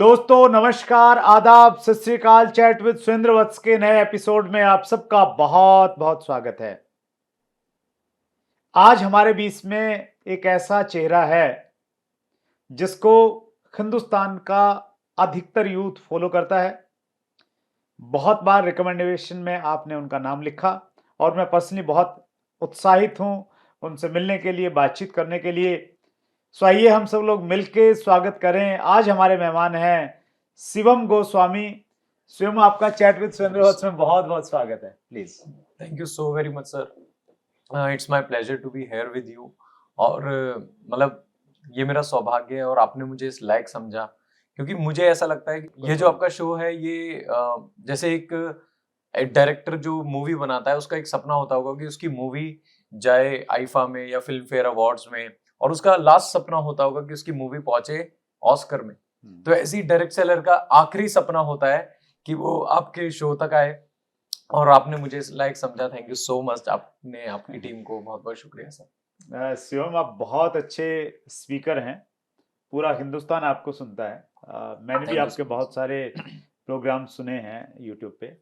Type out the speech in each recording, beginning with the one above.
दोस्तों नमस्कार, आदाब, सत श्री अकाल। चैट विद सुरेंद्र वत्स के नए एपिसोड में आप सबका बहुत बहुत स्वागत है। आज हमारे बीच में एक ऐसा चेहरा है जिसको हिंदुस्तान का अधिकतर यूथ फॉलो करता है। बहुत बार रिकमेंडेशन में आपने उनका नाम लिखा और मैं पर्सनली बहुत उत्साहित हूं उनसे मिलने के लिए, बातचीत करने के लिए। सो आइए हम सब लोग मिलके स्वागत करें। आज हमारे मेहमान हैं शिवम गोस्वामी। शिवम, आपका चैट विद सुरेंद्र वत्स में बहुत बहुत स्वागत है। Please. Thank you so very much sir, it's my pleasure to be here with you. और मतलब ये मेरा सौभाग्य है और आपने मुझे इस लायक समझा, क्योंकि मुझे ऐसा लगता है कि ये जो आपका शो है ये जैसे एक डायरेक्टर जो मूवी बनाता है उसका एक सपना होता होगा कि उसकी मूवी जाए आईफा में या फिल्म फेयर अवार्ड्स में, और उसका लास्ट सपना होता होगा कि उसकी मूवी पहुंचे ऑस्कर में। तो ऐसी डायरेक्ट सेलर का आखिरी सपना होता है कि वो आपके शो तक आए, और आपने मुझे इस लायक समझा। थैंक यू सो मच, आपने आपकी टीम को बहुत बहुत शुक्रिया सर। शिवम, आप बहुत अच्छे स्पीकर हैं। पूरा हिंदुस्तान आपको सुनता है। मैंने भी थैंक यू आपके सो बहुत मच। सारे प्रोग्राम सुने हैं यूट्यूब पे।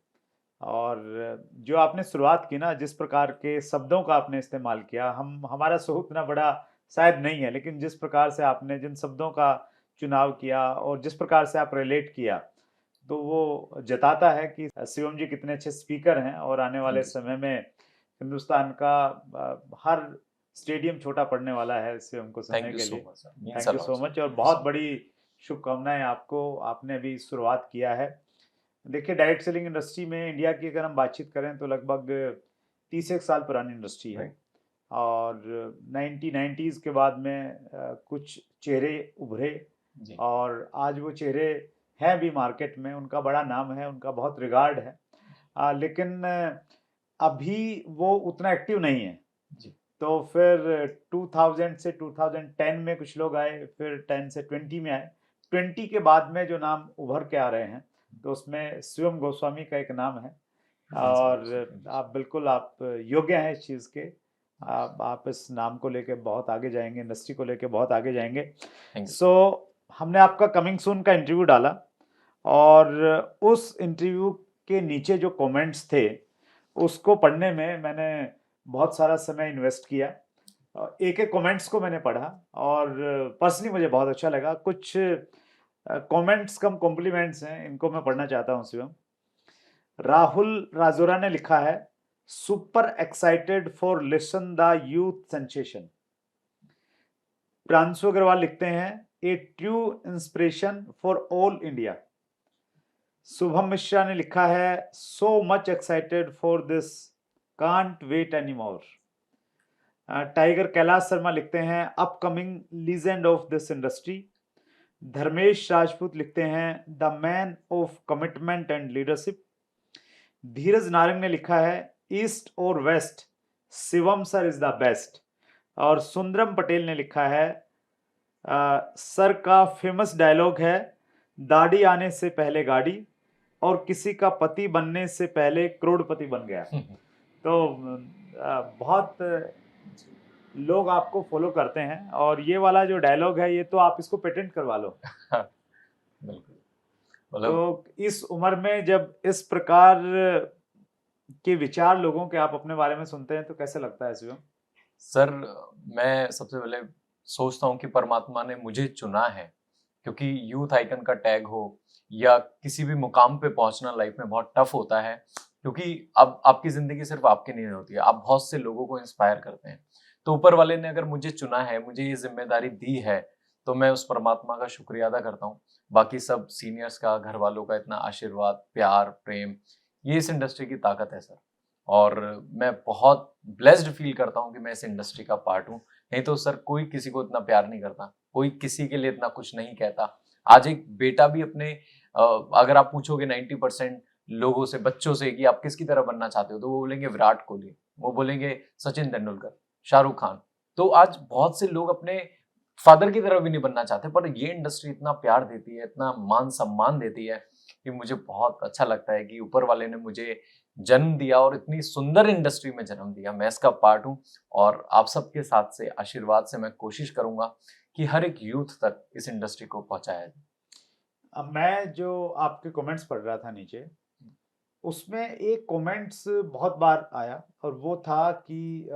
और जो आपने शुरुआत की ना, जिस प्रकार के शब्दों का आपने इस्तेमाल किया, हमारा शो उतना बड़ा शायद नहीं है, लेकिन जिस प्रकार से आपने जिन शब्दों का चुनाव किया और जिस प्रकार से आप रिलेट किया, तो वो जताता है कि शिवम जी कितने अच्छे स्पीकर हैं और आने वाले थैंक यू समय में हिंदुस्तान का हर स्टेडियम छोटा पड़ने वाला है शिवम को थैंक सुनने यू के सो लिए। Much sir, means thank a you lot so sir, much और थैंक यू बहुत सो मच। बड़ी शुभकामनाएं आपको। आपने अभी शुरुआत किया है। देखिए, डायरेक्ट सेलिंग इंडस्ट्री में इंडिया की अगर हम बातचीत करें तो लगभग 30 एक साल पुरानी इंडस्ट्री है। राइट। और 1990s के बाद में कुछ चेहरे उभरे जी। और आज वो चेहरे हैं भी मार्केट में। उनका बड़ा नाम है, उनका बहुत रिगार्ड है। लेकिन अभी वो उतना एक्टिव नहीं है। जी। तो फिर 2000 से 2010 में कुछ लोग आए, फिर 10 से 20 में आए। 20 के बाद में जो नाम उभर के आ रहे हैं, तो उसमें शिवम गोस्वामी का एक नाम है। मींस अ लॉट सर, और थैंक यू आप बिल्कुल आप योग्य हैं इस चीज़ के। आप इस नाम को लेके बहुत आगे जाएंगे, इंडस्ट्री को लेके बहुत आगे जाएंगे। थैंक यू सो हमने आपका कमिंग सून का इंटरव्यू डाला और उस इंटरव्यू के नीचे जो कमेंट्स थे उसको पढ़ने में मैंने बहुत सारा समय इन्वेस्ट किया। एक एक कमेंट्स को मैंने पढ़ा और पर्सनली मुझे बहुत अच्छा लगा। कुछ कमेंट्स कम कॉम्प्लीमेंट्स हैं, इनको मैं पढ़ना चाहता हूँ शिवम। राहुल राजोरा ने लिखा है, super excited for listen the youth sensation. Pranshu Agarwal लिखते हैं, a true inspiration for all India. Shubham Mishra ने लिखा है, so much excited for this, can't wait any more. Tiger Kailash Sharma लिखते हैं, upcoming legend of this industry. Dharmesh Rajput लिखते हैं, the man of commitment and leadership. Dheeraj Narang ने लिखा है, ईस्ट और west, Shivam sir is the best. और सुंदरम पटेल ने लिखा है, सर का फेमस डायलॉग है, दाढ़ी आने से पहले गाड़ी और किसी का पति बनने से पहले करोड़पति बन गया। तो बहुत लोग आपको फॉलो करते हैं और ये वाला जो डायलॉग है, ये तो आप इसको पेटेंट करवा लो। बिल्कुल। मतलब तो इस उम्र में जब इस प्रकार के विचार लोगों के आप अपने बारे में सुनते हैं तो कैसे लगता है शिवम? सर, मैं सबसे पहले सोचता हूँ कि परमात्मा ने मुझे चुना है, क्योंकि यूथ आइकन का टैग हो या किसी भी मुकाम पे पहुंचना लाइफ में बहुत टफ होता है, क्योंकि अब आपकी जिंदगी सिर्फ आपकी नहीं होती है, आप बहुत से लोगों को इंस्पायर करते हैं। तो ऊपर वाले ने अगर मुझे चुना है, मुझे ये जिम्मेदारी दी है, तो मैं उस परमात्मा का शुक्रिया अदा करता हूँ। बाकी सब सीनियर्स का, घर वालों का इतना आशीर्वाद, प्यार, प्रेम, ये इस इंडस्ट्री की ताकत है सर। और मैं बहुत ब्लेस्ड फील करता हूँ कि मैं इस इंडस्ट्री का पार्ट हूँ। नहीं तो सर कोई किसी को इतना प्यार नहीं करता, कोई किसी के लिए इतना कुछ नहीं कहता। आज एक बेटा भी अपने अगर आप पूछोगे 90% लोगों से, बच्चों से कि आप किसकी तरह बनना चाहते हो, तो वो बोलेंगे विराट कोहली, वो बोलेंगे सचिन तेंदुलकर, शाहरुख खान। तो आज बहुत से लोग अपने फादर की तरह भी नहीं बनना चाहते, पर ये इंडस्ट्री इतना प्यार देती है, इतना मान सम्मान देती है कि मुझे बहुत अच्छा लगता है कि ऊपर वाले ने मुझे जन्म दिया और इतनी सुंदर इंडस्ट्री में जन्म दिया। मैं इसका पार्ट हूँ और आप सबके साथ से आशीर्वाद से मैं कोशिश करूंगा कि हर एक यूथ तक इस इंडस्ट्री को पहुंचाया जाए। अब मैं जो आपके कमेंट्स पढ़ रहा था नीचे, उसमें एक कमेंट्स बहुत बार आया और वो था कि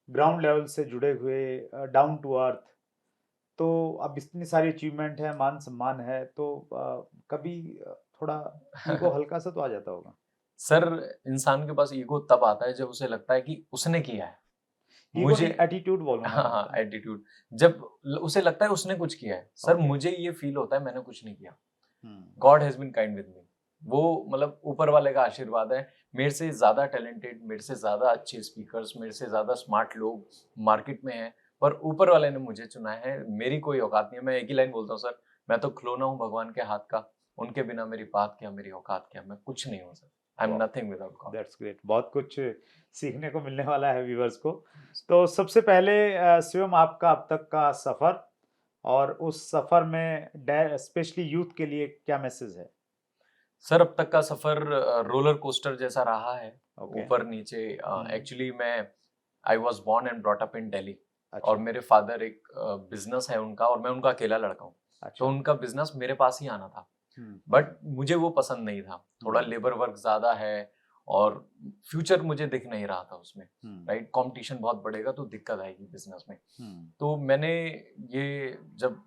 ग्राउंड लेवल से जुड़े हुए, डाउन टू अर्थ। तो अब इतनी सारी अचीवमेंट है, मान सम्मान है, तो कभी थोड़ा ईगो हल्का सा तो आ जाता होगा। सर, इंसान के पास ईगो तब आता है जब उसे लगता है कि उसने किया है। ईगो मुझे नहीं, एटीट्यूड बोलूंगा हाँ मैं हाँ तो। एटीट्यूड, जब उसे लगता है उसने कुछ किया है। Sir Okay. मुझे ये फील होता है मैंने कुछ नहीं किया। Hmm God has been kind with me. वो मतलब ऊपर वाले का आशीर्वाद है। मेरे से ज्यादा टैलेंटेड, मेरे से ज्यादा अच्छे स्पीकर्स, मेरे से ज्यादा स्मार्ट लोग मार्केट में हैं, पर ऊपर वाले ने मुझे चुना है। मेरी कोई औकात नहीं है। मैं एक ही लाइन बोलता हूँ सर, मैं तो खिलौना हूँ भगवान के हाथ का। उनके बिना मेरी बात क्या, मेरी औकात क्या, मैं कुछ नहीं हूँ सर। आई एम वाह, nothing without God. That's great. बहुत कुछ सीखने को मिलने वाला है व्यूअर्स को। तो सबसे पहले शिवम, आपका अब तक का सफर, और उस सफर में स्पेशली यूथ के लिए क्या मैसेज है? सर अब तक का सफर रोलर कोस्टर जैसा रहा है, ओके। ऊपर नीचे। एक्चुअली मैं I was born and brought up in Delhi, और अच्छा। मेरे फादर एक बिजनेस है उनका, और मैं उनका अकेला लड़का हूँ। तो अच्छा। उनका बिजनेस मेरे पास ही आना था, हम्म बट मुझे वो पसंद नहीं था। थोड़ा हम्म लेबर वर्क ज्यादा है, और फ्यूचर मुझे दिख नहीं रहा था उसमें। हम्म राइट, कंपटीशन बहुत बढ़ेगा तो दिक्कत आएगी बिजनेस में। हम्म तो मैंने ये जब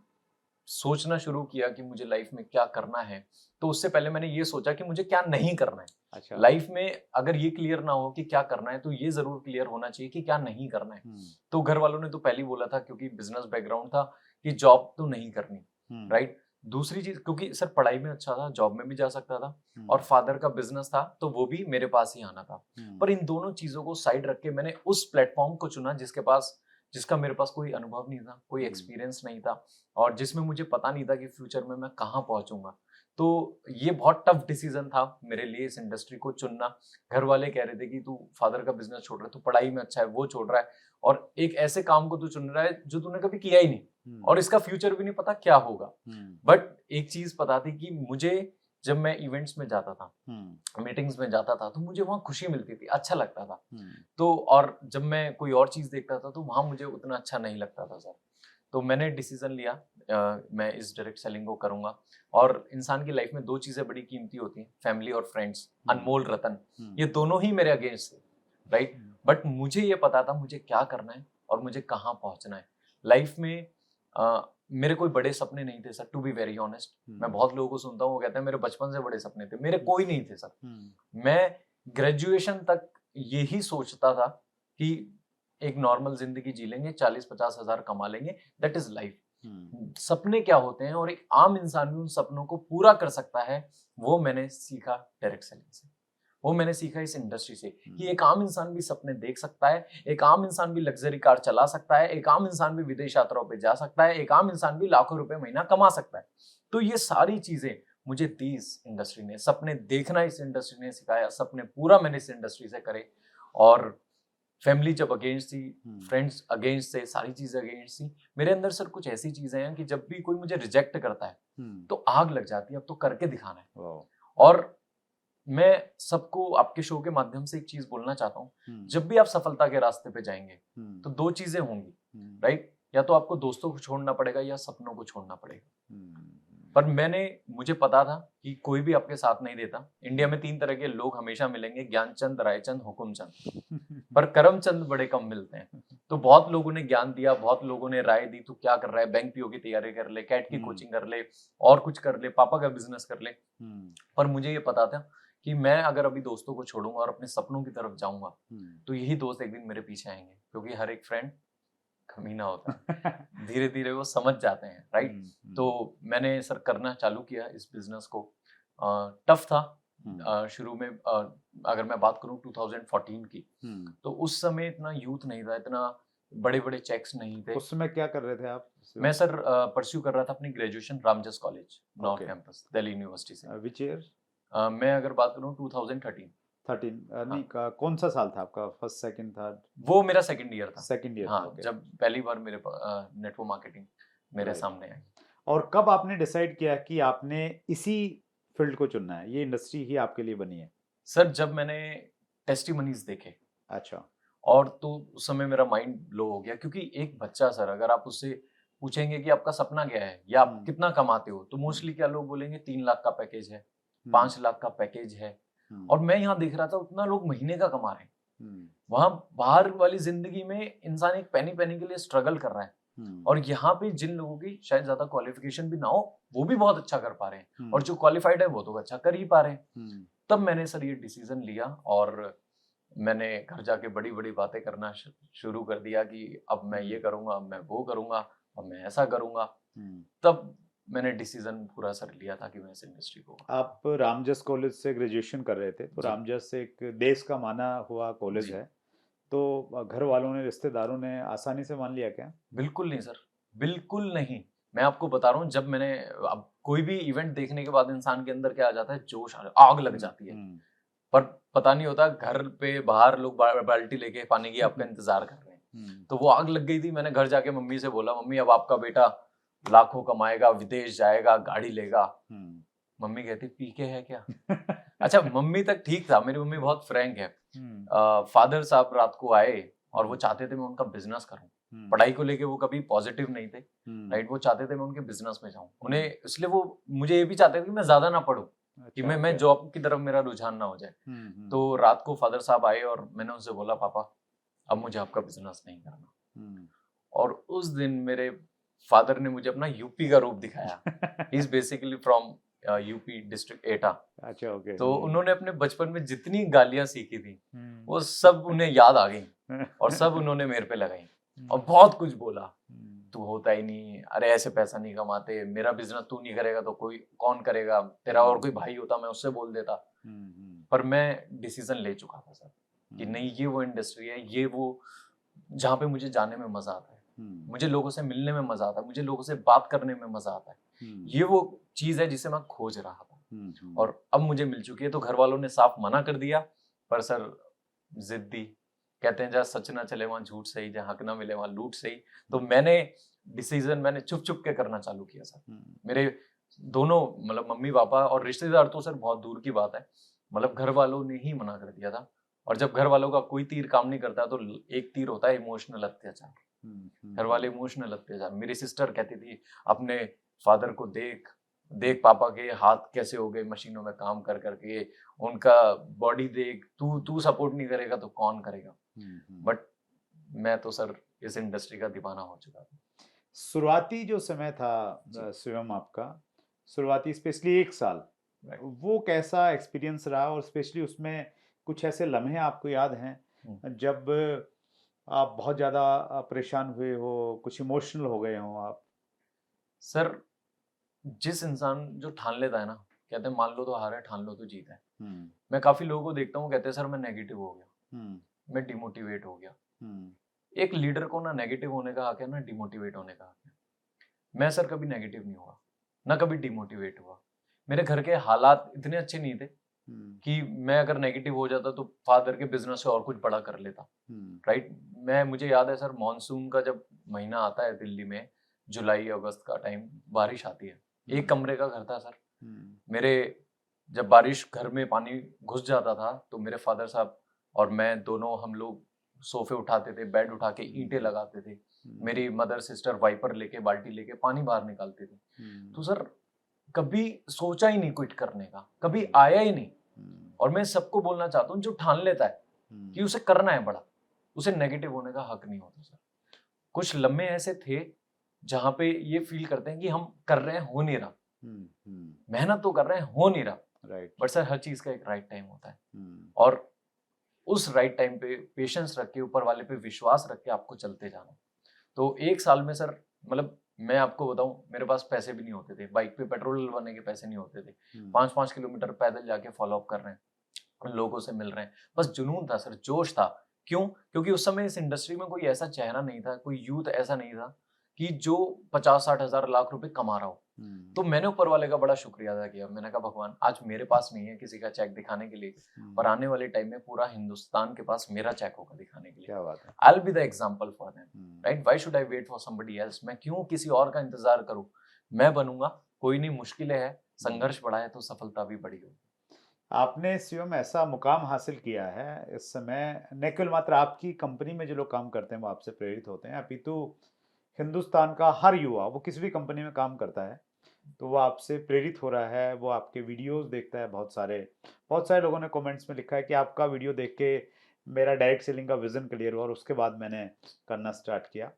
सोचना शुरू किया कि मुझे लाइफ में क्या करना है, तो उससे पहले मैंने ये सोचा कि मुझे क्या नहीं करना है। अच्छा। लाइफ में अगर ये क्लियर ना हो कि क्या करना है, तो ये जरूर क्लियर होना चाहिए कि क्या नहीं करना है। हम्म तो घर वालों ने तो पहले ही बोला था, क्योंकि बिजनेस बैकग्राउंड था, कि जॉब तो नहीं करनी। हम्म राइट। दूसरी चीज, क्योंकि सर पढ़ाई में अच्छा था, जॉब में भी जा सकता था, और हम्म फादर का बिजनेस था तो वो भी मेरे पास ही आना था। पर इन दोनों चीजों को साइड रख के मैंने उस प्लेटफॉर्म को चुना जिसका मेरे पास कोई अनुभव नहीं था, कोई एक्सपीरियंस नहीं था, और जिसमें मुझे पता नहीं था कि फ्यूचर में मैं कहाँ पहुंचूंगा। तो ये बहुत टफ डिसीजन था मेरे लिए, इस इंडस्ट्री को चुनना। घर वाले कह रहे थे कि तू फादर का बिजनेस छोड़ रहा है, तू पढ़ाई में अच्छा है वो छोड़ रहा है, और एक ऐसे काम को तू चुन रहा है जो तूने कभी किया ही नहीं, और इसका फ्यूचर भी नहीं पता क्या होगा। हम्म बट एक चीज पता थी कि मुझे, जब मैं इवेंट्स में जाता था, हम्म मीटिंग्स में जाता था, तो मुझे वहाँ खुशी मिलती थी, अच्छा लगता था। हम्म तो और जब मैं कोई और चीज देखता था तो वहां मुझे उतना अच्छा नहीं लगता था सर। तो मैंने डिसीजन लिया, मैं इस डायरेक्ट सेलिंग को करूंगा। और इंसान की लाइफ में दो चीजें बड़ी कीमती होती हैं, फैमिली और फ्रेंड्स, अनमोल रतन। ये दोनों ही मेरे अगेंस्ट थे। राइट। बट मुझे ये पता था मुझे क्या करना है और मुझे कहाँ पहुंचना है लाइफ में। मेरे कोई बड़े सपने नहीं थे sir, to be very honest. मैं बहुत लोगों को सुनता हूँ, वो कहते हैं मेरे बचपन से बड़े सपने थे, मेरे कोई नहीं थे सर। मैं ग्रेजुएशन तक यही सोचता था कि एक नॉर्मल जिंदगी जी लेंगे, 40-50 हजार कमा लेंगे, दैट इज लाइफ। सपने क्या होते हैं और एक आम इंसान भी उन सपनों को पूरा कर सकता है, वो मैंने सीखा डायरेक्ट सेलिंग से। वो मैंने सीखा इस इंडस्ट्री से कि एक आम इंसान भी सपने देख सकता है, एक आम इंसान भी लग्जरी कार चला सकता है, एक आम इंसान भी विदेश यात्राओं पे जा सकता है, एक आम इंसान भी लाखों रुपए महीना कमा सकता है। तो ये सारी चीजें मुझे दी इस इंडस्ट्री ने, सपने देखना इस इंडस्ट्री ने सिखाया, सपने पूरा मैंने इस इंडस्ट्री से करे। और फैमिली जब अगेंस्ट थी, फ्रेंड्स अगेंस्ट थे, सारी चीजें अगेंस्ट थी, मेरे अंदर सर कुछ ऐसी चीजें हैं कि जब भी कोई मुझे रिजेक्ट करता है तो आग लग जाती है, अब तो करके दिखाना है। और मैं सबको आपके शो के माध्यम से एक चीज बोलना चाहता हूँ, जब भी आप सफलता के रास्ते पे जाएंगे तो दो चीजें होंगी, राइट। या तो आपको दोस्तों को छोड़ना पड़ेगा या सपनों को छोड़ना पड़ेगा। पर मुझे पता था कि कोई भी आपके साथ नहीं देता। इंडिया में 3 तरह के लोग हमेशा मिलेंगे, ज्ञानचंद, रायचंद, हुकुमचंद, पर करमचंद बड़े कम मिलते हैं। तो बहुत लोगों ने ज्ञान दिया, बहुत लोगों ने राय दी, तू क्या कर रहा है, बैंक पीओ की तैयारी कर ले, कैट की कोचिंग कर ले, और कुछ कर ले, पापा का बिजनेस कर ले। पर मुझे ये पता था कि मैं अगर अभी दोस्तों को छोड़ूंगा और अपने सपनों की तरफ जाऊंगा तो यही दोस्त एक दिन मेरे पीछे आएंगे, क्योंकि हर एक फ्रेंड कमीना होता है, धीरे धीरे वो समझ जाते हैं। राइट। तो मैंने सर करना चालू किया इस बिजनेस को। टफ था शुरू में। अगर मैं बात करूं 2014 की, तो उस समय इतना यूथ नहीं था, इतना बड़े बड़े चेक्स नहीं थे। उस समय क्या कर रहे थे आप? मैं सर परस्यू कर रहा था अपनी graduation Ramjas college north campus Delhi university से। Which year? मैं अगर बात करूं 2013। 13 नहीं, कौन सा साल था आपका? First, second, third? वो मेरा सेकंड ईयर था। सेकंड ईयर हाँ, था, ओके। जब पहली बार मेरे नेटवर्क मार्केटिंग मेरे Right. सामने आई। और कब आपने डिसाइड किया कि आपने इसी फील्ड को चुनना है, ये इंडस्ट्री ही आपके लिए बनी है? सर जब मैंने टेस्टिमनीज देखे, अच्छा। और तो उस समय मेरा माइंड ब्लो हो गया, क्योंकि एक बच्चा सर, अगर आप उससे पूछेंगे कि आपका सपना क्या है या आप हम्म, कितना कमाते हो, तो मोस्टली क्या लोग बोलेंगे 3 लाख का पैकेज है, हम्म, 5 लाख का पैकेज है। और मैं यहाँ देख रहा था उतना लोग महीने का कमा रहे हैं। हम्म, वहां बाहर वाली जिंदगी में इंसान एक पेनी पेनी के लिए स्ट्रगल कर रहा है, हम्म, और यहाँ पे जिन लोगों की शायद ज्यादा क्वालिफिकेशन भी ना हो, वो भी बहुत अच्छा कर पा रहे हैं, और हम्म, जो क्वालिफाइड है वो तो अच्छा कर ही पा रहे हैं। हम्म, तब मैंने सर ये डिसीजन लिया, और मैंने घर जाके बड़ी बड़ी बातें करना शुरू कर दिया कि अब मैं ये करूंगा, अब मैं वो करूंगा, अब मैं ऐसा करूंगा। हम्म। तब मैंने डिसीजन पूरा सर लिया था कि मैं इस इंडस्ट्री को आप रामजस कॉलेज से ग्रेजुएशन कर रहे थे, तो जी रामजस एक देश का माना हुआ कॉलेज जी है, तो घर वालों ने, रिश्तेदारों ने आसानी से मान लिया क्या? बिल्कुल नहीं सर, बिल्कुल नहीं। मैं आपको बता रहा हूँ, जब मैंने, अब कोई भी इवेंट देखने के बाद इंसान के अंदर क्या आ जाता है, जोश आग लग जाती है। हम्म, पर पता नहीं होता, घर पे बाहर लोग बाल्टी लेके पानी की आपका इंतजार कर रहे हैं। हम्म, तो वो आग लग गई थी। मैंने घर जाके मम्मी से बोला, मम्मी अब आपका बेटा लाखों कमाएगा, विदेश जाएगा, गाड़ी लेगा। हम्म, मम्मी कहती पी के है क्या। अच्छा, मम्मी तक ठीक था, मेरी मम्मी बहुत फ्रैंक है। हम्म, फादर साहब रात को आए और वो चाहते थे मैं उनका बिजनेस करूं। हम्म, पढ़ाई को लेके वो कभी पॉजिटिव नहीं थे, हम्म, राइट। वो चाहते थे मैं उनके बिजनेस में जाऊं, उन्हें इसलिए वो मुझे ये भी चाहते थे कि मैं ज्यादा ना पढूं, कि अच्छा, मैं ओके, जॉब की तरफ मेरा रुझान ना हो जाए। हम्म, तो रात को फादर साहब आए और मैंने उनसे बोला, पापा अब मुझे आपका बिजनेस नहीं करना। हम्म, और उस दिन मेरे फादर ने मुझे अपना यूपी का रूप दिखाया। He is basically from UP district एटा। अच्छा, ओके, तो उन्होंने अपने बचपन में जितनी गालियां सीखी थी हम्म, वो सब उन्हें याद आ गई, और सब उन्होंने मेरे पे लगाई, और बहुत कुछ बोला। तू होता ही नहीं, अरे ऐसे पैसा नहीं कमाते, मेरा बिजनेस तू नहीं करेगा तो कोई कौन करेगा, तेरा और कोई भाई होता मैं उससे बोल देता। पर मैं डिसीजन ले चुका था सर, कि नहीं, ये वो इंडस्ट्री है, ये वो जहाँ पे मुझे जाने में मजा आता है, मुझे लोगों से मिलने में मजा आता है, मुझे लोगों से बात करने में मजा आता है। ये वो चीज है जिसे मैं खोज रहा था, और अब मुझे मिल चुकी है। तो घर वालों ने साफ मना कर दिया, पर सर जिद्दी, कहते हैं जहाँ सच ना चले वहां झूठ सही, जहाँ हक ना मिले वहां लूट सही। तो मैंने डिसीजन मैंने चुप चुप के करना चालू किया सर। मेरे दोनों, मतलब मम्मी पापा और रिश्तेदार तो सर बहुत दूर की बात है, मतलब घर वालों ने ही मना कर दिया था। और जब घर वालों का कोई तीर काम नहीं करता तो एक तीर होता है इमोशनल अत्याचार। घर वाले इमोशनल अत्याचार, मेरी सिस्टर कहती थी अपने फादर को देख देख, पापा के हाथ कैसे हो गए मशीनों में काम कर करके, उनका बॉडी देख, तू तू सपोर्ट नहीं करेगा तो कौन करेगा। बट मैं तो सर इस इंडस्ट्री का दीवाना हो चुका था। शुरुआती जो समय था, जी शिवम आपका शुरुआती स्पेशली एक साल, राइट। वो कैसा एक्सपीरियंस रहा, और स्पेशली उसमें कुछ ऐसे लम्हे आपको याद हैं जब आप बहुत ज़्यादा परेशान हुए हो, कुछ इमोशनल हो गए हो आप? सर जिस इंसान जो ठान लेता है ना, कहते हैं मान लो तो हार है, ठान लो तो जीत है। हम्म, मैं काफी लोगों को देखता हूँ, कहते हैं सर मैं नेगेटिव हो गया, हम्म, मैं डिमोटिवेट हो गया। हम्म, एक लीडर को ना नेगेटिव होने का हक है, ना डिमोटिवेट होने का हक है। मैं सर कभी नेगेटिव नहीं हुआ, ना कभी डिमोटिवेट हुआ। मेरे घर के हालात इतने अच्छे नहीं थे हम्म, कि मैं अगर नेगेटिव हो जाता तो फादर के बिजनेस से और कुछ बड़ा कर लेता, हम्म, राइट। मुझे याद है सर, मानसून का जब महीना आता है दिल्ली में, जुलाई अगस्त का टाइम, बारिश आती है। एक कमरे का घर था सर हम्म, मेरे। जब बारिश घर में पानी घुस जाता था तो मेरे फादर साहब और मैं दोनों, हम लोग सोफे उठाते थे, बेड उठा के ईंटें लगाते थे। मेरी मदर सिस्टर वाइपर लेके, बाल्टी लेके पानी बाहर निकालते थे। तो सर कभी सोचा ही नहीं क्विट करने का, कभी आया ही नहीं। और मैं सबको बोलना चाहता हूँ, जो ठान लेता है कि उसे करना है बड़ा, उसे नेगेटिव होने का हक नहीं होता सर। कुछ लम्हे ऐसे थे जहां पे ये फील करते हैं कि हम कर रहे हैं, हो नहीं रहा, मेहनत तो कर रहे हैं, हो नहीं रहा। राइट, बट सर हर चीज का एक राइट टाइम होता है, और उस राइट टाइम पे पेशेंस रख के, ऊपर वाले पे विश्वास रख के आपको चलते जाना। तो एक साल में सर, मतलब मैं आपको बताऊं, मेरे पास पैसे भी नहीं होते थे, बाइक पे पेट्रोल डलवाने के पैसे नहीं होते थे। 5-5 किलोमीटर पैदल जाके फॉलो अप कर रहे हैं, लोगों से मिल रहे हैं, बस जुनून था सर, जोश था। क्यों? क्योंकि उस समय इस इंडस्ट्री में कोई ऐसा चेहरा नहीं था, कोई यूथ ऐसा नहीं था कि जो 50-60 हजार लाख रुपए कमा रहा हो। तो मैंने ऊपर वाले का बड़ा शुक्रिया अदा किया। मैंने कहा भगवान, आज मेरे पास नहीं है किसी का चेक दिखाने के लिए, पर आने वाले टाइम में पूरा हिंदुस्तान के पास मेरा चेक होगा दिखाने के लिए। क्या बात है। I will be the example for them, right. Why should I wait for somebody else? मैं क्यों किसी और का इंतजार करूं? मैं बनूंगा। कोई नहीं, मुश्किलें है, संघर्ष बढ़ा है तो सफलता भी बड़ी होगी। आपने शिवम ऐसा मुकाम हासिल किया है इस समय, न केवल मात्र आपकी कंपनी में जो लोग काम करते हैं वो आपसे प्रेरित होते हैं, अपितु हिंदुस्तान का हर युवा, वो किसी भी कंपनी में काम करता है, तो वो आपसे प्रेरित हो रहा है, वो आपके वीडियोस देखता है। बहुत सारे लोगों ने कमेंट्स में लिखा है कि आपका वीडियो देख के मेरा डायरेक्ट सेलिंग का विजन क्लियर हुआ और उसके बाद मैंने करना स्टार्ट किया।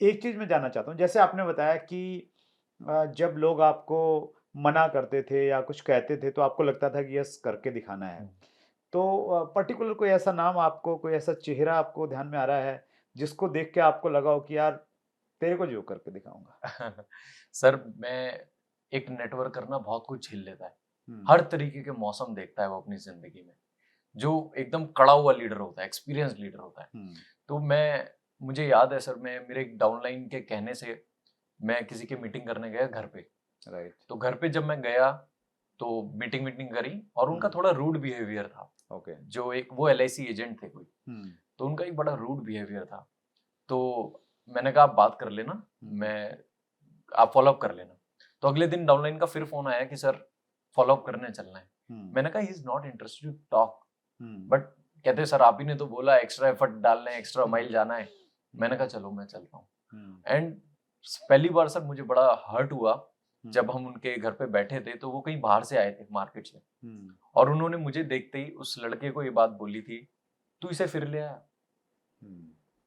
एक चीज़ मैं जानना चाहता हूँ, जैसे आपने बताया कि जब लोग आपको मना करते थे या कुछ कहते थे तो आपको लगता था कि यस करके दिखाना है। तो पर्टिकुलर कोई ऐसा नाम आपको, कोई ऐसा चेहरा आपको ध्यान में आ रहा है जिसको देख के आपको लगा हो कि यार तेरे को जो करके दिखाऊंगा? सर मैं एक नेटवर्क करना बहुत कुछ झेल लेता है, हम्म। हर तरीके के मौसम देखता है वो अपनी जिंदगी में, जो एकदम कड़ा हुआ लीडर होता है, एक्सपीरियंस लीडर होता है। हम्म। तो मुझे याद है सर, मैं मेरे एक डाउनलाइन के कहने से मैं किसी की मीटिंग करने गया घर पे। राइट। तो घर पे जब मैं गया तो मीटिंग मीटिंग करी और उनका थोड़ा रूड बिहेवियर था। ओके। जो एक वो एलआईसी एजेंट थे कोई, हम्म। तो उनका एक बड़ा रूड बिहेवियर था। तो मैंने कहा आप बात कर लेना, मैं आप फॉलो अप कर लेना। तो अगले दिन डाउनलाइन का फिर फोन आया कि सर फॉलो अप करने चलना है। मैंने कहा he is not interested to talk, but कहते सर आप ही ने तो बोला एक्स्ट्रा एफर्ट डालना है, एक्स्ट्रा माइल जाना है। मैंने कहा चलो मैं चलता हूँ। एंड पहली बार सर मुझे बड़ा हर्ट हुआ जब हम उनके घर पे बैठे थे, तो वो कहीं बाहर से आए थे मार्केट से, और उन्होंने मुझे देखते ही उस लड़के को ये बात बोली थी, तू इसे फिर ले आया।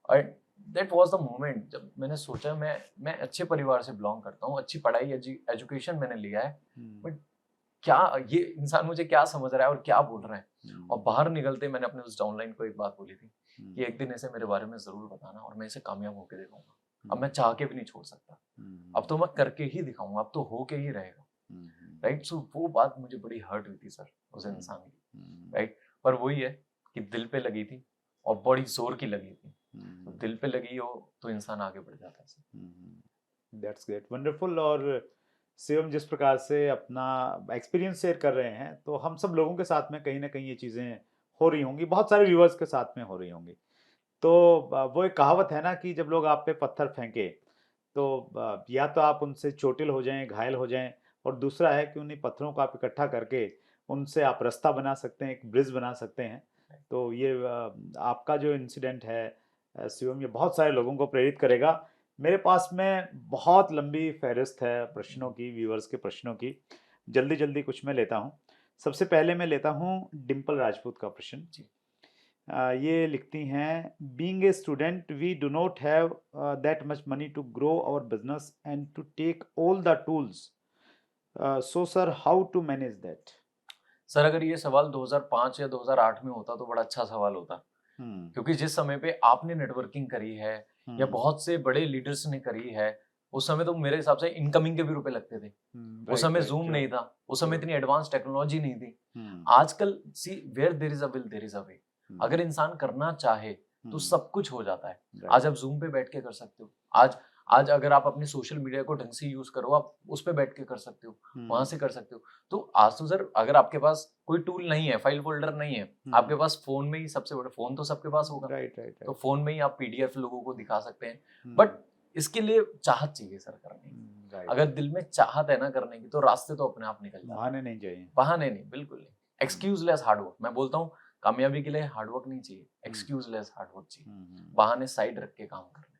और दैट वाज द मोमेंट जब मैंने सोचा मैं अच्छे परिवार से बिलोंग करता हूँ, अच्छी पढ़ाई एजुकेशन मैंने लिया है, बट क्या ये इंसान मुझे क्या समझ रहा है और क्या बोल रहा है। और बाहर निकलते मैंने अपने उस डाउनलाइन को एक बात बोली थी कि एक दिन ऐसे मेरे बारे में जरूर बताना और मैं इसे कामयाब होकर दिखाऊंगा। अब मैं चाह के भी नहीं छोड़ सकता, अब तो मैं करके ही दिखाऊंगा, अब तो होके ही रहेगा। राइट। सो वो बात मुझे बड़ी हर्ट हुई थी सर उस इंसान की। राइट। पर वही है कि दिल पे लगी थी और बड़ी जोर की लगी थी। तो दिल पे लगी हो तो इंसान आगे बढ़ जाता है सर। That's great, wonderful. और शिवम जिस प्रकार से अपना एक्सपीरियंस शेयर कर रहे हैं, तो हम सब लोगों के साथ में कहीं ना कहीं ये चीज़ें हो रही होंगी, बहुत सारे व्यूअर्स के साथ में हो रही होंगी। तो वो एक कहावत है ना कि जब लोग आप पे पत्थर फेंके, तो या तो आप उनसे चोटिल हो जाएं, घायल हो जाएं, और दूसरा है कि उन्हीं पत्थरों को आप इकट्ठा करके उनसे आप रास्ता बना सकते हैं, एक ब्रिज बना सकते हैं। तो ये आपका जो इंसिडेंट है शिवम, ये बहुत सारे लोगों को प्रेरित करेगा। मेरे पास में बहुत लंबी फहरिस्त है प्रश्नों की, व्यूअर्स के प्रश्नों की। जल्दी जल्दी कुछ मैं लेता हूँ। सबसे पहले मैं लेता हूँ डिम्पल राजपूत का प्रश्न। जी। ये लिखती हैं, being a student we do not have that much money to grow our business and to take all the tools, so sir how to manage that? Sir अगर ये सवाल 2005 या 2008 में होता तो बड़ा अच्छा सवाल होता, क्योंकि जिस समय पे आपने नेटवर्किंग करी है या बहुत से बड़े लीडर्स ने करी है, उस समय तो मेरे हिसाब से इनकमिंग के भी रुपए लगते थे। उस समय जूम नहीं था, उस समय इतनी एडवांस टेक्नोलॉजी नहीं थी। आजकल see where there is a will there is a way. अगर इंसान करना चाहे तो सब कुछ हो जाता है। आज आप जूम पे बैठ के कर सकते हो। आज अगर आप अपने सोशल मीडिया को ढंग से यूज करो, आप उस पे बैठ के कर सकते हो, वहां से कर सकते हो। तो आज तो सर अगर आपके पास कोई टूल नहीं है, फाइल फोल्डर नहीं है, आपके पास फोन में ही, सबसे बड़ा फोन तो सबके पास होगा, तो फोन में ही आप पीडीएफ लोगों को दिखा सकते हैं। बट इसके लिए चाहत चाहिए सर करने की। अगर दिल में चाहत है ना करने की, तो रास्ते तो अपने आप निकल जाते हैं। बहाने नहीं चाहिए। बहाने नहीं, बिल्कुल नहीं। एक्सक्यूजलेस हार्डवर्क, मैं बोलता हूँ कामयाबी के लिए हार्डवर्क नहीं चाहिए, एक्सक्यूजलेस हार्डवर्क चाहिए। बहाने साइड रख के काम करने।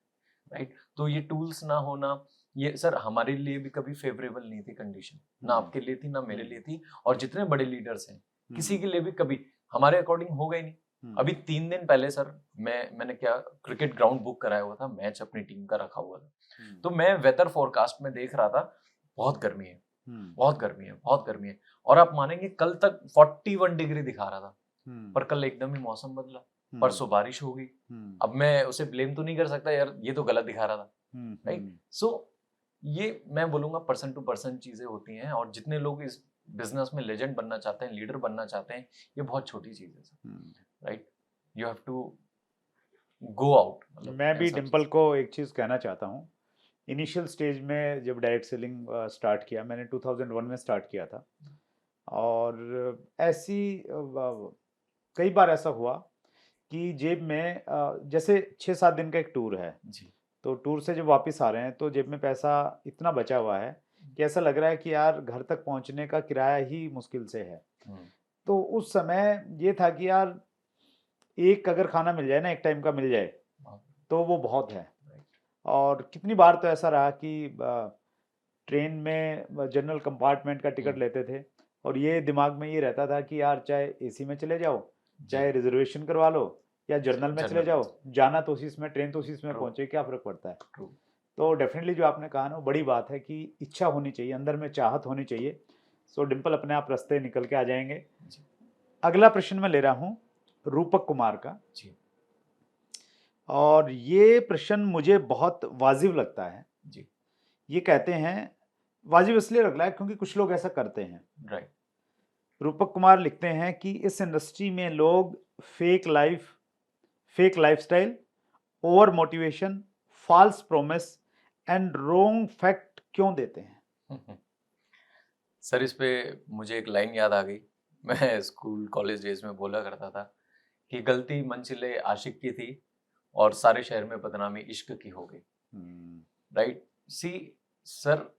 राइट। तो ये टूल्स ना होना, ये सर हमारे लिए भी कभी फेवरेबल नहीं थी कंडीशन, ना आपके लिए थी ना मेरे लिए थी, और जितने बड़े लीडर्स हैं किसी के लिए भी कभी हमारे अकॉर्डिंग हो गए नहीं। अभी 3 दिन पहले सर मैंने क्या क्रिकेट ग्राउंड बुक कराया हुआ था, मैच अपनी टीम का रखा हुआ था। तो मैं वेदर फोरकास्ट में देख रहा था, बहुत गर्मी है, बहुत गर्मी है, बहुत गर्मी है, और आप मानेंगे कल तक 41 डिग्री दिखा रहा था, पर कल एकदम ही मौसम बदला, परसों बारिश हो गई। अब मैं उसे ब्लेम तो नहीं कर सकता यार, ये तो गलत दिखा रहा था। राइट। सो ये मैं बोलूंगा पर्सन टू पर्सन चीजें होती हैं, और जितने लोग इस बिजनेस में लेजेंड बनना चाहते हैं, लीडर बनना चाहते हैं, ये बहुत छोटी चीज है sir. Right. You have to go out. मैं भी डिम्पल को एक चीज़ कहना चाहता हूँ। इनिशियल स्टेज में जब डायरेक्ट सेलिंग स्टार्ट किया, मैंने 2001 में स्टार्ट किया था, और ऐसी कई बार ऐसा हुआ कि जेब में जैसे 6-7 दिन का एक टूर है, जी। तो टूर से जब वापस आ रहे हैं तो जेब में पैसा इतना बचा हुआ है कि ऐसा लग रहा है कि यार घर तक पहुंचने का किराया ही मुश्किल से है। तो उस समय ये था कि यार एक अगर खाना मिल जाए ना, एक टाइम का मिल जाए, तो वो बहुत है। और कितनी बार तो ऐसा रहा कि ट्रेन में जनरल कंपार्टमेंट का टिकट लेते थे और ये दिमाग में ये रहता था कि यार चाहे एसी में चले जाओ, चाहे रिजर्वेशन करवा लो, या जर्नल में चले जाओ, जाना तो उसी में, ट्रेन तो उसी में पहुंचे, क्या फर्क पड़ता है। तो डेफिनेटली जो आपने कहा ना, वो बड़ी बात है कि इच्छा होनी चाहिए, अंदर में चाहत होनी चाहिए। सो डिम्पल अपने आप रास्ते निकल के आ जाएंगे। अगला प्रश्न मैं ले रहा हूँ रूपक कुमार का जी। और ये प्रश्न मुझे बहुत वाजिब लगता है जी। ये कहते हैं, वाजिब इसलिए लग रहा है क्योंकि कुछ लोग ऐसा करते हैं। राइट। रूपक कुमार लिखते हैं कि इस इंडस्ट्री में लोग fake lifestyle, over motivation, false promise and wrong fact क्यों देते हैं? सर इस पे मुझे एक लाइन याद आ गई। मैं स्कूल कॉलेज डेज में बोला करता था कि गलती मंजिले आशिक की थी और सारे शहर में बदनामी इश्क की हो गई। राइट। सी सर,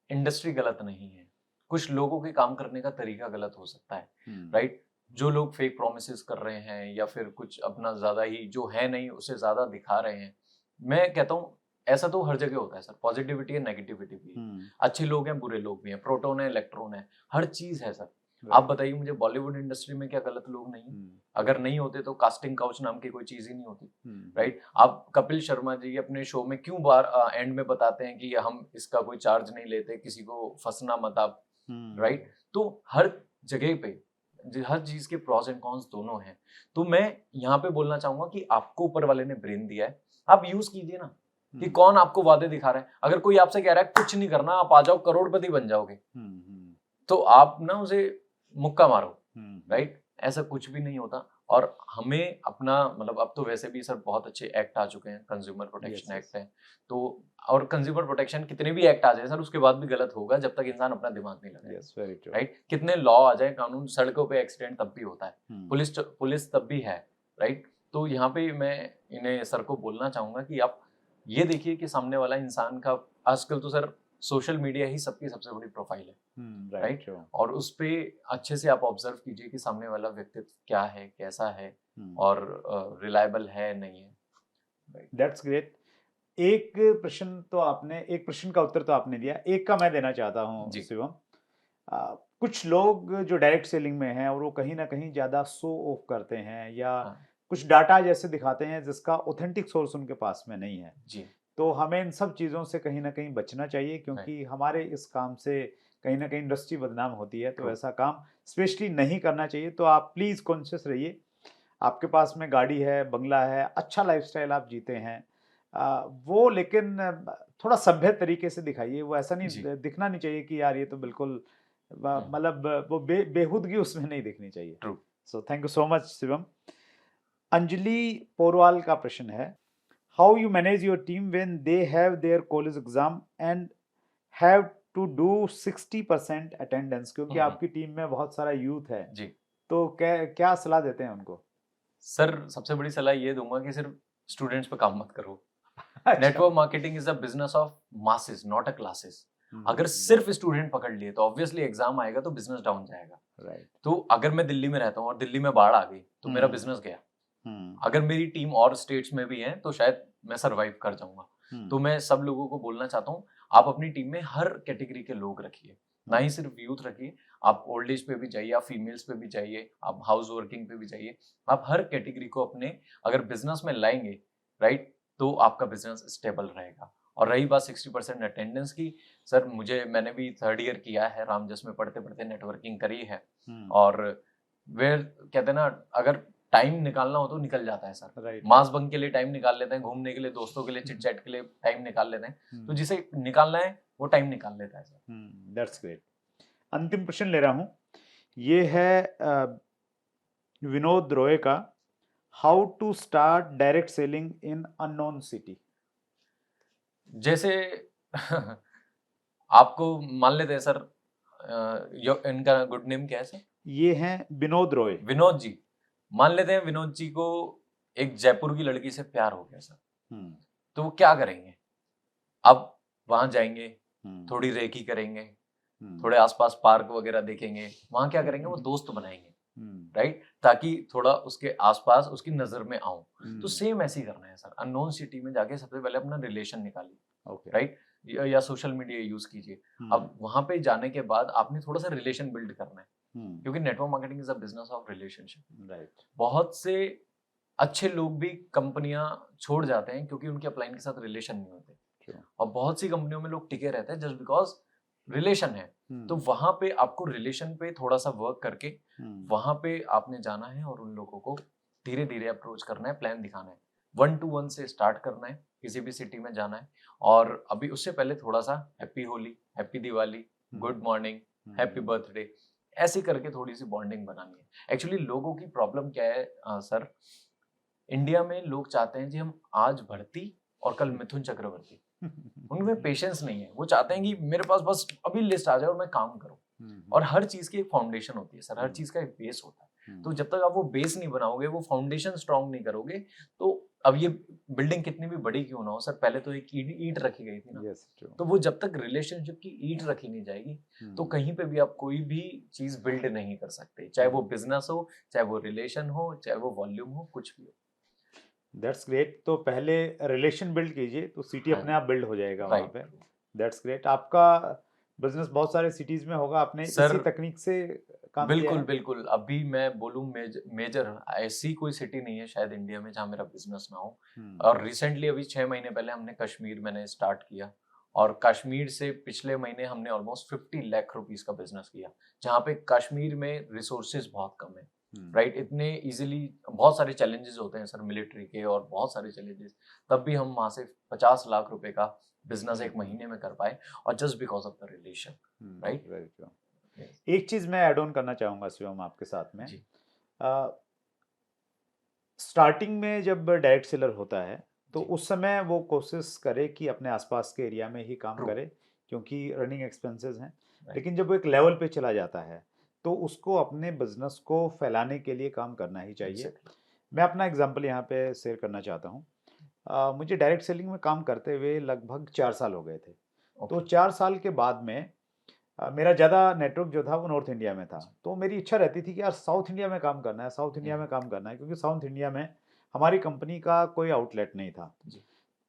इंडस्ट्री गलत नहीं है, कुछ लोगों के काम करने का तरीका गलत हो सकता है। राइट। जो लोग फेक प्रोमिसेस कर रहे हैं या फिर कुछ अपना ज्यादा ही जो है नहीं उसे ज्यादा दिखा रहे हैं, मैं कहता हूँ ऐसा तो हर जगह होता है सर। पॉजिटिविटी है, नेगेटिविटी भी है, अच्छे लोग हैं, बुरे लोग भी हैं, प्रोटॉन है, इलेक्ट्रॉन है, हर चीज है सर। आप बताइए मुझे, बॉलीवुड इंडस्ट्री में क्या गलत लोग नहीं है? अगर नहीं होते तो कास्टिंग काउच नाम की कोई चीज ही नहीं होती। राइट। आप कपिल शर्मा जी अपने शो में क्यों बार एंड में बताते हैं कि हम इसका कोई चार्ज नहीं लेते, किसी को फंसना मत आप। राइट। तो हर जगह पे हर चीज के प्रॉस एंड कॉन्स दोनों हैं। तो मैं यहाँ पे बोलना चाहूंगा कि आपको ऊपर वाले ने ब्रेन दिया है, आप यूज कीजिए ना। कि कौन आपको वादे दिखा रहा है। अगर कोई आपसे कह रहा है कुछ नहीं करना, आप आ जाओ करोड़पति बन जाओगे, तो आप ना उसे मुक्का मारो। राइट। ऐसा कुछ भी नहीं होता। और हमें अपना मतलब, अब तो वैसे भी सर बहुत अच्छे एक्ट आ चुके हैं, कंज्यूमर प्रोटेक्शन एक्ट है तो, और कंज्यूमर प्रोटेक्शन कितने भी एक्ट आ जाए सर, उसके बाद भी गलत होगा जब तक इंसान अपना दिमाग नहीं लगाए। राइट। कितने लॉ आ जाए, कानून, सड़कों पे एक्सीडेंट तब भी होता है, पुलिस तब भी है। राइट। तो यहाँ पे मैं इन्हें सर को बोलना चाहूंगा कि आप ये देखिए कि सामने वाला इंसान का, आजकल तो सर सोशल मीडिया ही सबकी सबसे बड़ी प्रोफाइल है। राइट। और उस पे अच्छे से आप ऑब्जर्व कीजिए कि सामने वाला व्यक्तित्व क्या है, कैसा है, और रिलायबल है नहीं है। That's great. एक प्रश्न का उत्तर तो आपने दिया, एक का मैं देना चाहता हूँ शिवम। कुछ लोग जो डायरेक्ट सेलिंग में हैं और वो कहीं ना कहीं ज्यादा शो ऑफ करते हैं या कुछ डाटा जैसे दिखाते हैं जिसका ऑथेंटिक सोर्स उनके पास में नहीं है। तो हमें इन सब चीज़ों से कहीं ना कहीं बचना चाहिए क्योंकि हमारे इस काम से कहीं ना कहीं इंडस्ट्री बदनाम होती है। तो ऐसा काम स्पेशली नहीं करना चाहिए। तो आप प्लीज़ कॉन्शियस रहिए। आपके पास में गाड़ी है, बंगला है, अच्छा लाइफस्टाइल आप जीते हैं, वो लेकिन थोड़ा सभ्य तरीके से दिखाइए। वो ऐसा नहीं दिखना नहीं चाहिए कि यार ये तो बिल्कुल मतलब वो बेहूदगी उसमें नहीं दिखनी चाहिए। So thank you so much Shivam. Anjali Porwal का प्रश्न है, how you manage your team when they have their college exam and have to do 60% attendance, क्योंकि आपकी टीम में बहुत सारा यूथ है जी, तो क्या सलाह देते हैं उनको? सर सबसे बड़ी सलाह ये दूंगा कि सिर्फ स्टूडेंट्स पे काम मत करो। Network marketing is the business of masses, not a classes. अगर सिर्फ स्टूडेंट पकड़ लिए तो ऑब्वियसली एग्जाम आएगा तो बिजनेस डाउन जाएगा। राइट। तो अगर मैं दिल्ली में रहता हूँ और दिल्ली में बाढ़ आ गई तो मेरा बिजनेस गया। अगर मेरी टीम और स्टेट्स में भी है तो शायद मैं सरवाइव कर जाऊंगा। तो मैं सब लोगों को बोलना चाहता हूँ, आप अपनी टीम में हर कैटेगरी के लोग रखिए, ना ही सिर्फ यूथ रखिए। आप ओल्ड एज पे भी जाइए, आप फीमेल्स पे भी जाइए, आप हाउस वर्किंग पे भी जाइए। आप हर कैटेगरी को अपने अगर बिजनेस में लाएंगे, राइट, तो आपका बिजनेस स्टेबल रहेगा। और रही बात 60% अटेंडेंस की, सर मैंने भी 3rd ईयर किया है, रामजस में पढ़ते पढ़ते नेटवर्किंग करी है। और वे कहते हैं ना, अगर टाइम निकालना हो तो निकल जाता है सर। मास बंक के लिए टाइम निकाल लेते हैं, घूमने के लिए, दोस्तों के लिए, चिट चैट के लिए टाइम निकाल लेते हैं। तो जिसे निकालना है वो टाइम निकाल लेता है सर। That's great. अंतिम प्रश्न ले रहा हूं, ये है विनोद रॉय का, how to start direct selling in unknown city. जैसे आपको मान लेते हैं सर, इनका गुड नेम क्या है सर? ये हैं विनोद रॉय। विनोद जी, मान लेते हैं विनोद जी को एक जयपुर की लड़की से प्यार हो गया सर। तो वो क्या करेंगे? अब वहां जाएंगे, थोड़ी रेकी करेंगे, थोड़े आसपास पार्क वगैरह देखेंगे, वहां क्या करेंगे, वो दोस्त बनाएंगे। राइट, ताकि थोड़ा उसके आसपास उसकी नजर में आऊं। तो हम्म, सेम ऐसे ही करना है सर, अननोन सिटी में जाके सबसे पहले अपना रिलेशन निकालिए, ओके, राइट, या सोशल मीडिया यूज कीजिए। अब वहां पे जाने के बाद आपने थोड़ा सा रिलेशन बिल्ड करना है, क्योंकि network marketing is a business of relationship. Right, बहुत से अच्छे लोग भी कंपनियां छोड़ जाते हैं क्योंकि उनके अपलाइन के साथ रिलेशन नहीं होते, ट्रू, और बहुत सी कंपनियों में लोग टिके रहते हैं जस्ट बिकॉज रिलेशन है। तो वहां पे आपको रिलेशन पे थोड़ा सा वर्क करके वहां पे आपने जाना है और उन लोगों को धीरे धीरे अप्रोच करना है, प्लान दिखाना है, 1 to 1 से स्टार्ट करना है, किसी भी सिटी में जाना है। और अभी उससे पहले थोड़ा सा happy Holi, happy Diwali, good morning, happy birthday, ऐसे करके थोड़ी सी बॉन्डिंग बनानी है। एक्चुअली लोगों की प्रॉब्लम क्या है सर, इंडिया में लोग चाहते हैं जी हम आज भर्ती और कल मिथुन चक्रवर्ती, उनमें पेशेंस नहीं है। वो चाहते हैं कि मेरे पास बस अभी लिस्ट आ जाए और मैं काम करूं। और हर चीज की एक फाउंडेशन होती है सर, हर चीज का एक बेस होता है। तो जब तक आप वो बेस नहीं बनाओगे, वो फाउंडेशन स्ट्रांग नहीं करोगे, तो अब ये बिल्डिंग कितनी भी बड़ी क्यों ना हो सर, पहले तो एक ईंट रखी गई थी ना। यस, ट्रू, तो वो जब तक रिलेशनशिप की ईंट रखी नहीं जाएगी, तो कहीं पे भी आप कोई भी चीज बिल्ड नहीं कर सकते, चाहे वो बिजनेस हो, चाहे वो रिलेशन हो, चाहे वो वॉल्यूम हो, कुछ भी हो। That's great. तो पहले रिलेशन बिल्ड कीजिए तो सिटी हाँ, अपने आप बिल्ड हो जाएगा वहाँ पे। Right that's great. आपका बिजनेस बहुत सारे सिटीज में होगा, आपने इसी सर, तकनीक से काम किया बिल्कुल है? बिल्कुल। अभी मैं बोलूँ मेजर ऐसी कोई सिटी नहीं है शायद इंडिया में जहाँ मेरा बिजनेस ना हो। और रिसेंटली अभी 6 महीने पहले हमने कश्मीर मैंने स्टार्ट किया, और कश्मीर से पिछले महीने हमने ऑलमोस्ट 50 लाख रुपीस का बिजनेस किया, जहाँ पे कश्मीर में रिसोर्सेज बहुत कम है, राइट। इतने इजीली बहुत सारे चैलेंजेस होते हैं सर मिलिट्री के, और बहुत सारे चैलेंजेस, तब भी हम वहाँ से 50 लाख रुपए का बिजनेस एक महीने में कर पाए, और just because of the relation, right. Very true. एक चीज मैं ऐड ऑन करना चाहूंगा शिवम आपके साथ में। जी स्टार्टिंग में जब डायरेक्ट सेलर होता है तो जी, उस समय वो कोशिश करे कि अपने आसपास के एरिया में ही काम ट्रू, करे, क्योंकि रनिंग एक्सपेंसेस हैं। राइट, लेकिन जब वो एक लेवल पे चला जाता है तो उसको अपने बिजनेस को फैलाने के लिए काम करना ही चाहिए। एग्जैक्टली, मैं अपना एग्जांपल यहाँ पे शेयर करना चाहता हूँ। मुझे डायरेक्ट सेलिंग में काम करते हुए लगभग 4 साल हो गए थे। तो ओके, 4 साल के बाद में मेरा ज़्यादा नेटवर्क जो था वो नॉर्थ इंडिया में था। जी, तो मेरी इच्छा रहती थी कि यार साउथ इंडिया में काम करना है, साउथ इंडिया में काम करना है, क्योंकि साउथ इंडिया में हमारी कंपनी का कोई आउटलेट नहीं था। जी,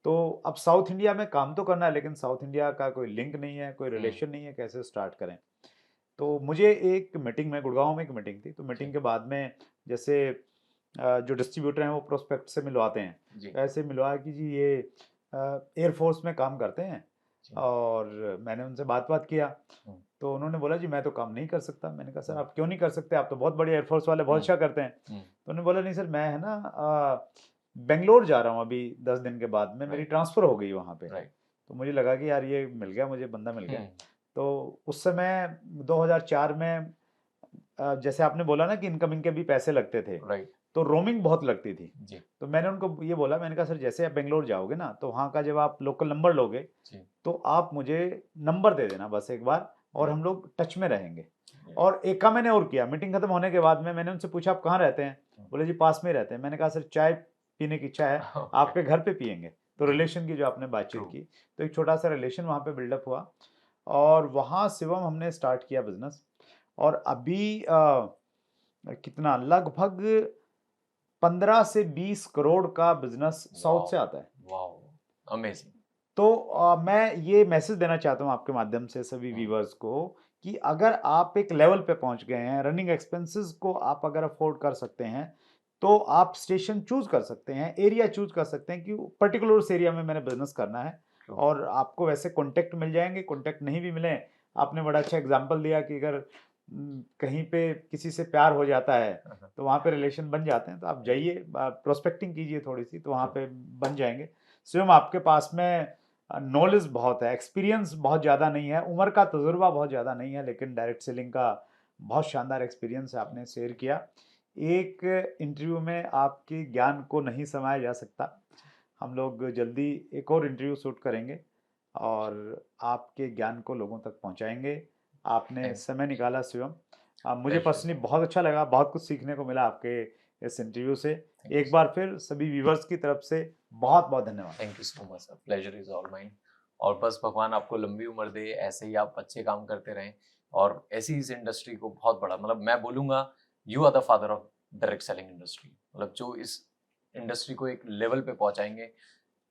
तो अब साउथ इंडिया में काम तो करना है, लेकिन साउथ इंडिया का कोई लिंक नहीं है, कोई हुँ, रिलेशन नहीं है, कैसे स्टार्ट करें। तो मुझे एक मीटिंग में, गुड़गांव में एक मीटिंग थी, तो मीटिंग जी, के बाद में जैसे जो डिस्ट्रीब्यूटर हैं वो प्रोस्पेक्ट से मिलवाते हैं, जी, तो ऐसे मिलवाया कि जी ये एयरफोर्स में काम करते हैं। जी, और मैंने उनसे बात बात किया, हुँ, तो उन्होंने बोला जी मैं तो काम नहीं कर सकता। मैंने कहा सर हुँ, आप क्यों नहीं कर सकते, आप तो बहुत बड़े एयरफोर्स वाले, बहुत हुँ, अच्छा करते हैं। हुँ, तो उन्होंने बोला नहीं सर, मैं है ना बेंगलोर जा रहा हूँ अभी 10 दिन के बाद में, मेरी राइट, ट्रांसफ़र हो गई वहाँ पे। राइट, तो मुझे लगा कि यार ये मिल गया, मुझे बंदा मिल गया। हुँ, तो उस समय 2004 में जैसे आपने बोला ना कि इनकमिंग के भी पैसे लगते थे, राइट, तो रोमिंग बहुत लगती थी। जी, तो मैंने उनको ये बोला, मैंने कहा सर जैसे आप बेंगलोर जाओगे ना, तो वहाँ का जब आप लोकल नंबर लोगे जी, तो आप मुझे नंबर दे देना बस एक बार, और राइट, हम लोग टच में रहेंगे। या, और एक काम मैंने और किया, मीटिंग खत्म होने के बाद में मैंने उनसे पूछा आप कहाँ रहते हैं? हुँ, बोले जी पास में ही रहते हैं। मैंने कहा सर चाय पीने की इच्छा है, ओके, आपके घर पे पियेंगे। तो जी, रिलेशन की जो आपने बातचीत ट्रू, की, तो एक छोटा सा रिलेशन वहाँ पे बिल्डअप हुआ, और वहाँ शिवम हमने स्टार्ट किया बिजनेस। और अभी कितना लगभग 15 से 20 करोड़ का बिजनेस साउथ वॉव! से आता है। वॉव! अमेज़िंग! तो मैं ये मैसेज देना चाहता हूँ आपके माध्यम से सभी हुँ, व्यूवर्स को कि अगर आप एक लेवल पे पहुंच गए हैं, रनिंग एक्सपेंसेस को आप अगर अफोर्ड कर सकते हैं, तो आप स्टेशन चूज कर सकते हैं, एरिया चूज कर सकते हैं कि पर्टिकुलर उस एरिया में मैंने बिजनेस करना है। ट्रू, और आपको वैसे कॉन्टेक्ट मिल जाएंगे, कॉन्टेक्ट नहीं भी मिले, आपने बड़ा अच्छा एग्जाम्पल दिया कि अगर कहीं पे किसी से प्यार हो जाता है हाँ, हाँ, तो वहाँ पे रिलेशन बन जाते हैं, तो आप जी, जाइए प्रोस्पेक्टिंग कीजिए थोड़ी सी, तो वहाँ ट्रू, पे बन जाएंगे। स्वयं आपके पास में नॉलेज बहुत है, एक्सपीरियंस बहुत ज़्यादा नहीं है, उम्र का तजुर्बा बहुत ज़्यादा नहीं है, लेकिन डायरेक्ट सेलिंग का बहुत शानदार एक्सपीरियंस आपने शेयर किया। एक इंटरव्यू में आपके ज्ञान को नहीं समाया जा सकता। हम लोग जल्दी एक और इंटरव्यू शूट करेंगे और आपके ज्ञान को लोगों तक पहुंचाएंगे। आपने थैंक समय निकाला शिवम। मुझे प्लेज़र इज़ पर्सनली ऑल बहुत अच्छा लगा, बहुत कुछ सीखने को मिला आपके इस इंटरव्यू से। थैंक यू एक सर, बार फिर सभी व्यूवर्स की तरफ से बहुत बहुत धन्यवाद। Thank you so much sir, pleasure is all mine. और बस भगवान आपको लंबी उम्र दे, ऐसे ही आप अच्छे काम करते रहें, और ऐसी इस इंडस्ट्री को बहुत बड़ा, मतलब मैं बोलूँगा you are the father of direct selling industry, मतलब जो इस इंडस्ट्री को एक लेवल पे पहुंचाएंगे,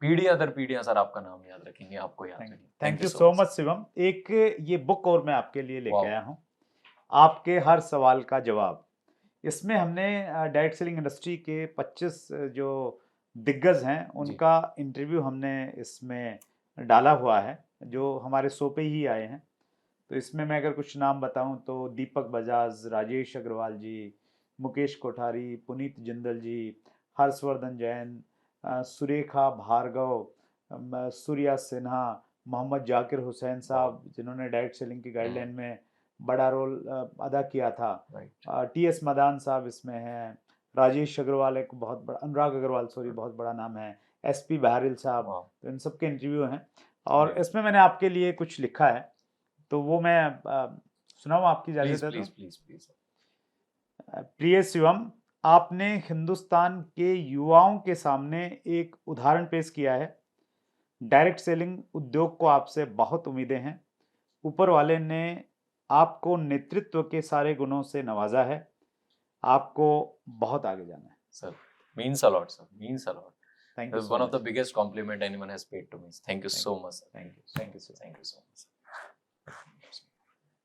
पीढ़ियां दर पीढ़ियां सर आपका नाम याद रखेंगे, आपको याद रखेंगे। Thank you so much Shivam. एक ये बुक और मैं आपके लिए लेके आया हूँ, आपके हर सवाल का जवाब। इसमें हमने डायरेक्ट सेलिंग इंडस्ट्री के 25 जो दिग्गज हैं उनका इंटरव्यू हमने इसमें डाला हुआ है, जो हमारे शो पे ही आए हैं। तो इसमें मैं अगर कुछ नाम बताऊं तो दीपक बजाज, राजेश अग्रवाल जी, मुकेश कोठारी, पुनीत जिंदल जी, हर्षवर्धन जैन, सुरेखा भार्गव, सूर्या सिन्हा, मोहम्मद जाकिर हुसैन साहब जिन्होंने डायरेक्ट सेलिंग की गाइडलाइन में बड़ा रोल अदा किया था, टीएस मदान साहब इसमें हैं, राजेश अग्रवाल एक बहुत बड़ा, अनुराग अग्रवाल सॉरी बहुत बड़ा नाम है, एसपी बहरिल साहब, तो इन सबके इंटरव्यू हैं। और इसमें मैंने आपके लिए कुछ लिखा है, तो वो मैं सुनाऊं आपकी इजाजत है तो? प्लीज। प्रिय शिवम, आपने हिंदुस्तान के युवाओं के सामने एक उदाहरण पेश किया है। डायरेक्ट सेलिंग उद्योग को आपसे बहुत उम्मीदें हैं। ऊपर वाले ने आपको नेतृत्व के सारे गुणों से नवाजा है। आपको बहुत आगे जाना है। Sir, means a lot, sir. Means a lot. Thank you This is so one much. of the biggest compliment anyone has paid to me. Thank you so much, sir. Thank you. Thank you so much.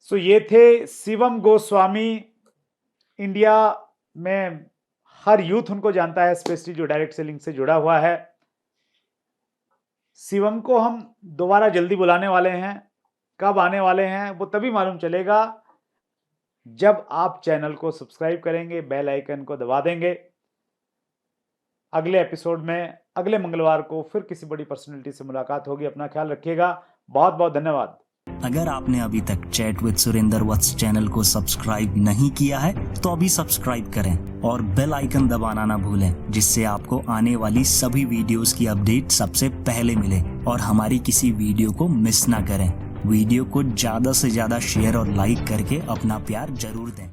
So ये थे Shivam Goswami. India में हर youth उनको जानता है, specially जो direct selling से जुड़ा हुआ है। शिवम को हम दोबारा जल्दी बुलाने वाले हैं। कब आने वाले हैं वो तभी मालूम चलेगा जब आप चैनल को सब्सक्राइब करेंगे, बेल आइकन को दबा देंगे। अगले एपिसोड में अगले मंगलवार को फिर किसी बड़ी पर्सनैलिटी से मुलाकात होगी। अपना ख्याल रखिएगा। बहुत बहुत धन्यवाद। अगर आपने अभी तक chat with Surendra Vats channel को सब्सक्राइब नहीं किया है तो अभी सब्सक्राइब करें और बेल आइकन दबाना ना भूलें, जिससे आपको आने वाली सभी वीडियोस की अपडेट सबसे पहले मिले और हमारी किसी वीडियो को मिस ना करें। वीडियो को ज्यादा से ज्यादा शेयर और लाइक करके अपना प्यार जरूर दें।